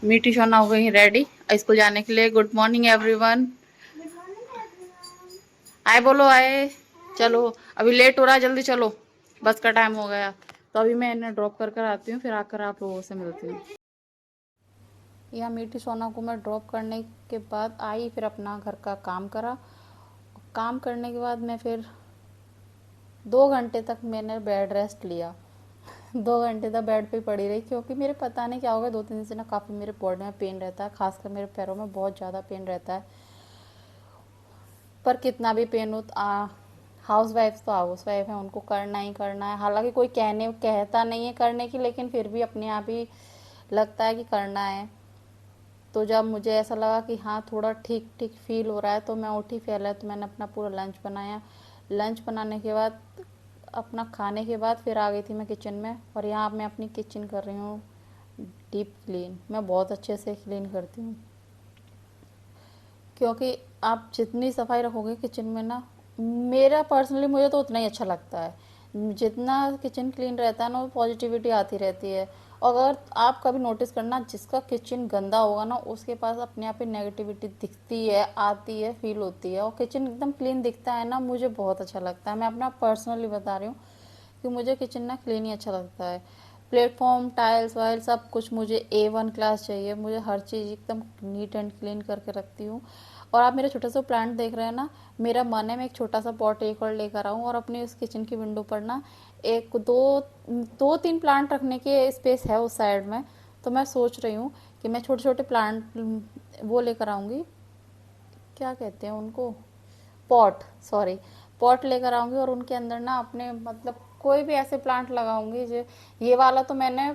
मीठी सोना हो गई रेडी स्कूल जाने के लिए। Good morning everyone. आए बोलो आए। चलो अभी लेट हो रहा है, जल्दी चलो, बस का टाइम हो गया। तो अभी मैं इन्हें ड्रॉप कर कर आती हूँ, फिर आकर आप लोगों से मिलती हूँ। यहाँ मीठी सोना को मैं ड्रॉप करने के बाद आई, फिर अपना घर का काम करा। काम करने के बाद मैं फिर 2 घंटे तक मैंने बेड रेस्ट लिया। 2 घंटे तक बेड पे पड़ी रही, क्योंकि मेरे पता नहीं क्या होगा, 2-3 दिन से ना काफ़ी मेरे बॉडी में पेन रहता है, खासकर मेरे पैरों में बहुत ज़्यादा पेन रहता है। पर कितना भी पेन हो, हाउस वाइफ तो हाउस वाइफ है, उनको करना ही करना है। हालांकि कोई कहता नहीं है करने की, लेकिन फिर भी अपने आप ही लगता है कि करना है। तो जब मुझे ऐसा लगा कि हाँ थोड़ा ठीक ठीक फील हो रहा है, तो मैं उठी, पहले तो मैंने अपना पूरा लंच बनाया। लंच बनाने के बाद, अपना खाने के बाद फिर आ गई थी मैं किचन में। और यहाँ मैं अपनी किचन कर रही हूँ डीप क्लीन। मैं बहुत अच्छे से क्लीन करती हूँ, क्योंकि आप जितनी सफाई रखोगे किचन में ना, मेरा पर्सनली मुझे तो उतना ही अच्छा लगता है। जितना किचन क्लीन रहता है ना, वो पॉजिटिविटी आती रहती है। और अगर आप कभी नोटिस करना, जिसका किचन गंदा होगा ना, उसके पास अपने आप ही नेगेटिविटी दिखती है, आती है, फील होती है। और किचन एकदम क्लीन दिखता है ना, मुझे बहुत अच्छा लगता है। मैं अपना पर्सनली बता रही हूँ कि मुझे किचन ना क्लीन ही अच्छा लगता है। प्लेटफॉर्म, टाइल्स वाइल्स सब कुछ मुझे A1 क्लास चाहिए। मुझे हर चीज़ एकदम नीट एंड क्लीन करके रखती हूँ। और आप मेरा छोटा सा प्लांट देख रहे हैं ना, मेरा मन है मैं एक छोटा सा पॉट एक और लेकर आऊँ, और अपनी उस किचन की विंडो पर ना एक दो तीन प्लांट रखने की स्पेस है उस साइड में। तो मैं सोच रही हूँ कि मैं छोटे छोटे प्लांट वो लेकर आऊँगी, क्या कहते हैं उनको, पॉट, सॉरी, पॉट लेकर आऊँगी। और उनके अंदर ना अपने मतलब कोई भी ऐसे प्लांट लगाऊंगी जो, ये वाला तो मैंने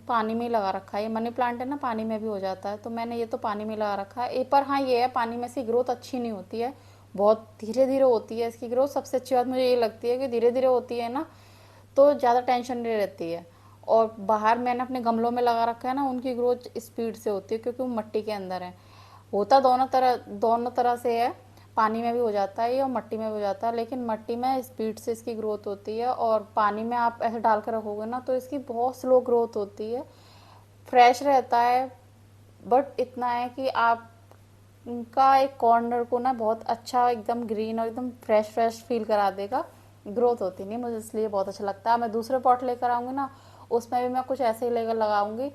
पानी में ही लगा रखा है। ये मनी प्लांट है ना, पानी में भी हो जाता है, तो मैंने ये तो पानी में लगा रखा है। पर हाँ ये है, पानी में इसकी ग्रोथ अच्छी नहीं होती है, बहुत धीरे धीरे होती है इसकी ग्रोथ। सबसे अच्छी बात मुझे ये लगती है कि धीरे धीरे होती है ना, तो ज़्यादा टेंशन नहीं रहती है। और बाहर मैंने अपने गमलों में लगा रखा है ना, उनकी ग्रोथ स्पीड से होती है, क्योंकि वो मट्टी के अंदर है। होता दोनों तरह से है, पानी में भी हो जाता है ये और मट्टी में भी हो जाता है। लेकिन मट्टी में स्पीड से इसकी ग्रोथ होती है, और पानी में आप ऐसे डाल कर रखोगे ना, तो इसकी बहुत स्लो ग्रोथ होती है। फ्रेश रहता है, बट इतना है कि आप उनका एक कॉर्नर को ना बहुत अच्छा एकदम ग्रीन और एकदम फ्रेश फ्रेश फील करा देगा। ग्रोथ होती नहीं मुझे, इसलिए बहुत अच्छा लगता है। मैं दूसरे पॉट लेकर आऊँगी ना, उसमें भी मैं कुछ ऐसे ही लेकर लगाऊंगी,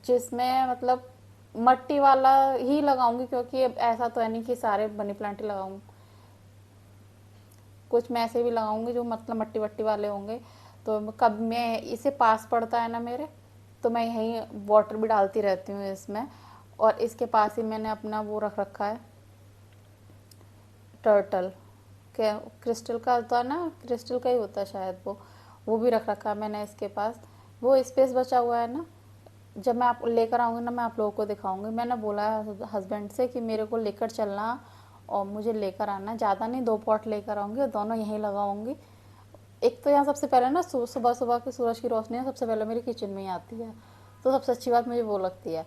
जिसमें मतलब मट्टी वाला ही लगाऊंगी, क्योंकि अब ऐसा तो है नहीं कि सारे मनी प्लांट ही लगाऊंगी। कुछ मैं ऐसे भी लगाऊंगी जो मतलब मट्टी वट्टी वाले होंगे। तो कब मैं इसे पास पड़ता है ना मेरे, तो मैं यहीं वाटर भी डालती रहती हूँ इसमें। और इसके पास ही मैंने अपना वो रख रखा है, टर्टल, क्या क्रिस्टल का होता है ना, क्रिस्टल का ही होता है शायद वो भी रख रखा है मैंने इसके पास। वो स्पेस बचा हुआ है ना, जब मैं आप लेकर आऊँगी ना, मैं आप लोगों को दिखाऊंगी। मैंने बोला है हस्बैंड से कि मेरे को लेकर चलना और मुझे लेकर आना, ज़्यादा नहीं, 2 पॉट लेकर आऊँगी और दोनों यहीं लगाऊंगी। एक तो यहाँ सबसे पहले ना सुबह सुबह की सूरज की रोशनी सबसे पहले मेरी किचन में ही आती है, तो सबसे अच्छी बात मुझे वो लगती है।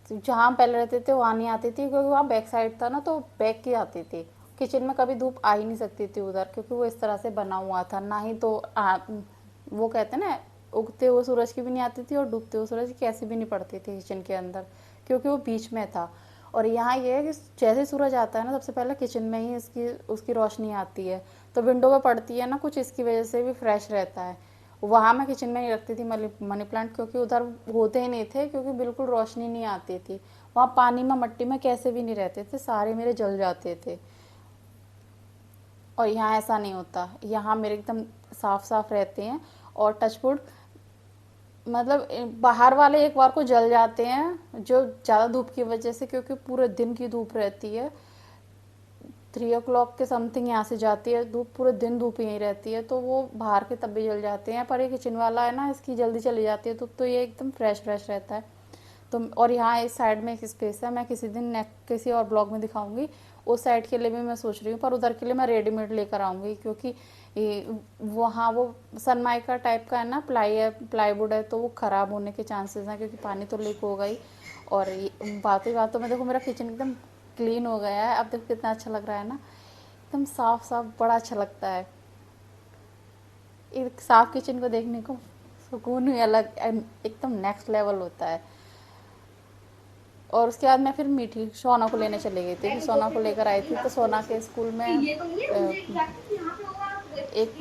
तो जहाँ हम पहले रहते थे वहाँ नहीं आती थी, क्योंकि वहाँ बैक साइड था ना, तो बैक की आती थी। किचन में कभी धूप आ ही नहीं सकती थी उधर, क्योंकि वो इस तरह से बना हुआ था ना। ही तो वो कहते हैं ना, उगते हुए सूरज की भी नहीं आती थी और डूबते हुए सूरज की ऐसी भी नहीं पड़ती थी किचन के अंदर, क्योंकि वो बीच में था। और यहाँ ये है कि जैसे सूरज आता है ना, सबसे पहले किचन में ही इसकी उसकी रोशनी आती है, तो विंडो पे पड़ती है ना कुछ, इसकी वजह से भी फ्रेश रहता है। वहाँ मैं किचन में नहीं रखती थी मनी प्लांट, क्योंकि उधर होते ही नहीं थे, क्योंकि बिल्कुल रोशनी नहीं आती थी। वहाँ पानी में मट्टी में कैसे भी नहीं रहते थे, सारे मेरे जल जाते थे। और यहाँ ऐसा नहीं होता, यहाँ मेरे एकदम साफ साफ रहते हैं। और टचवुड, मतलब बाहर वाले एक बार को जल जाते हैं जो ज़्यादा धूप की वजह से, क्योंकि पूरे दिन की धूप रहती है। 3 o'clock के समथिंग यहाँ से जाती है धूप, पूरे दिन धूप यहीं रहती है, तो वो बाहर के तब भी जल जाते हैं। पर ये किचन वाला है ना, इसकी जल्दी चली जाती है धूप, तो ये एकदम फ्रेश फ्रेश रहता है। तो और यहाँ इस साइड में एक स्पेस है, मैं किसी दिन किसी और ब्लॉग में दिखाऊंगी। उस साइड के लिए भी मैं सोच रही हूँ, पर उधर के लिए मैं रेडीमेड लेकर आऊँगी, क्योंकि वहाँ वो सनमाइका टाइप का है ना, प्लाईवुड है, तो वो ख़राब होने के चांसेस हैं, क्योंकि पानी तो लीक होगा ही। और बातों बातों में देखो मेरा किचन एकदम क्लीन हो गया है। अब देखो कितना अच्छा लग रहा है ना, एकदम साफ साफ, बड़ा अच्छा लगता है। एक साफ किचन को देखने को सुकून ही अलग, एकदम नेक्स्ट लेवल होता है। और उसके बाद मैं फिर मीठी सोना को लेने चली गई थी। फिर सोना को लेकर आई थी, तो सोना के स्कूल में एक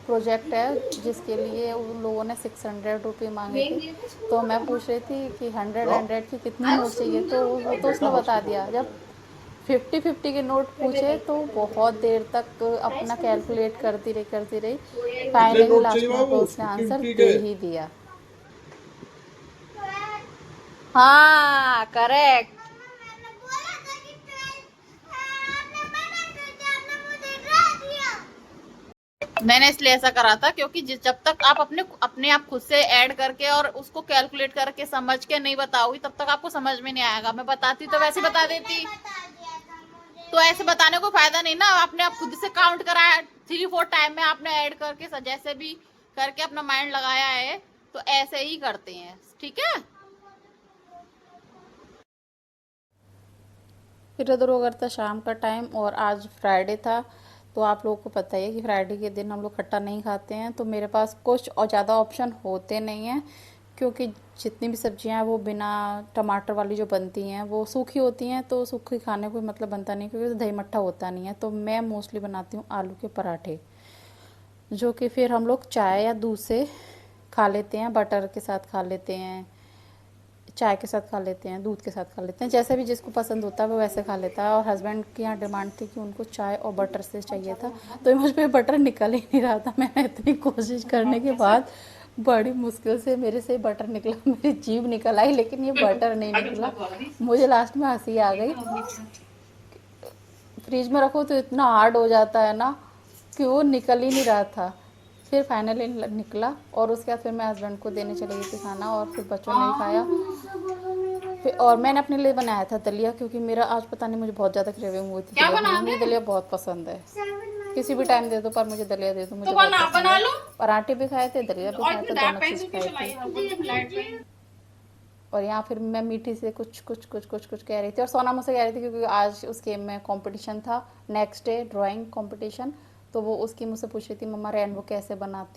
प्रोजेक्ट है जिसके लिए उन लोगों ने 600 रुपये मांगे थे। तो मैं पूछ रही थी कि 100 की कितनी नोट चाहिए, तो वो तो उसने बता दिया। जब 50-50 के नोट पूछे तो बहुत देर तक अपना कैलकुलेट करती रही। कितने फाइनली नोट चाहिए लास्ट में बाबू, उसने फिफ्टी आंसर फिफ्टी दे के? ही दिया। हाँ, करेक्ट। मैंने इसलिए ऐसा करा था क्योंकि जब तक आप अपने अपने आप खुद से ऐड करके और उसको कैलकुलेट करके समझ के नहीं बताओगी, तब तक आपको समझ में नहीं आएगा। मैं बताती तो वैसे बता देती, तो ऐसे बताने को फायदा नहीं ना। आपने आप खुद से काउंट कराया 3-4 टाइम में, आपने ऐड करके जैसे भी करके अपना माइंड लगाया है, तो ऐसे ही करते हैं, ठीक है। फिर इधर उधर था शाम का टाइम, और आज फ्राइडे था। तो आप लोगों को पता ही है कि फ्राइडे के दिन हम लोग खट्टा नहीं खाते हैं, तो मेरे पास कुछ और ज़्यादा ऑप्शन होते नहीं हैं, क्योंकि जितनी भी सब्जियां हैं वो बिना टमाटर वाली जो बनती हैं वो सूखी होती हैं, तो सूखी खाने को मतलब बनता नहीं, क्योंकि दही मट्ठा होता नहीं है। तो मैं मोस्टली बनाती हूँ आलू के पराठे, जो कि फिर हम लोग चाय या दूध से खा लेते हैं, बटर के साथ खा लेते हैं, चाय के साथ खा लेते हैं, दूध के साथ खा लेते हैं, जैसे भी जिसको पसंद होता है वो वैसे खा लेता है। और हस्बैंड की यहाँ डिमांड थी कि उनको चाय और बटर से चाहिए था, तो मुझ पर बटर निकल ही नहीं रहा था। मैंने इतनी कोशिश करने के बाद बड़ी मुश्किल से मेरे से बटर निकला, मेरी जीभ निकल आई, लेकिन ये बटर नहीं निकला। मुझे लास्ट में हंसी आ गई। फ्रिज में रखो तो इतना हार्ड हो जाता है ना कि वो निकल ही नहीं रहा था। फिर फाइनली निकला, और उसके बाद फिर मैं हस्बैंड को देने चली गई थी खाना, और फिर बच्चों ने भी खाया। फिर और मैंने अपने लिए बनाया था दलिया, क्योंकि मेरा आज पता नहीं मुझे बहुत ज़्यादा क्रेविंग हुई थी दलिया की। मुझे दलिया बहुत पसंद है, किसी भी टाइम दे दो, पर मुझे दलिया दे दो, मुझे बहुत पसंद है। पराठे भी खाए थे, दलिया भी खाया था, दोनों चीज़ खाई थी। और यहाँ फिर मैं मीठी से कुछ कह रही थी, और सोना मुझसे कह रही थी क्योंकि आज उसके में कंपटीशन था, नेक्स्ट डे ड्राइंग कंपटीशन। तो वो उसकी मुझसे पूछ रही थी, मम्मा रेनबो कैसे बनाती